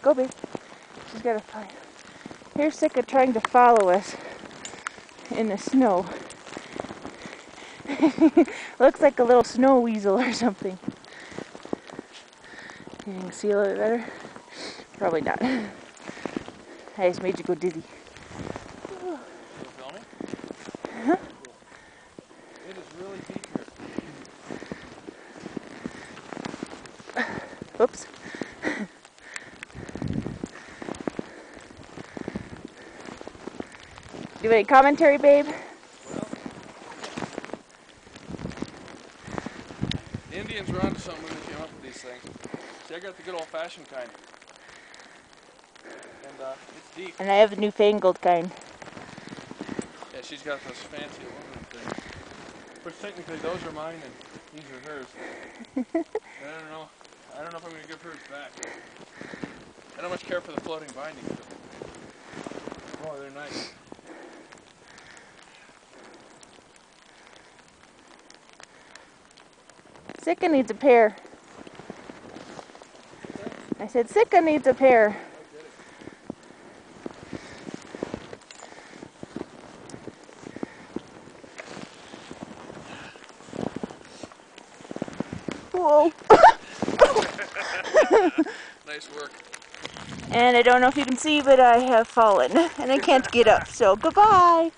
Go, babe. She's got to find. Here's Sika trying to follow us in the snow. Looks like a little snow weasel or something. You can see a little bit better? Probably not. I just made you go dizzy. You filming? Huh? It is really deep here. Oops. Do you have any commentary, babe? Well, the Indians were onto something when they came up with these things. See, I got the good old-fashioned kind. And it's deep. And I have the newfangled kind. Yeah, she's got those fancy aluminum things. Which technically those are mine and these are hers. And I don't know if I'm going to give hers back. I don't much care for the floating bindings. Oh, they're nice. Sika needs a pair. I said Sika needs a pair. Whoa. Nice work. And I don't know if you can see, but I have fallen. And I can't get up, so goodbye.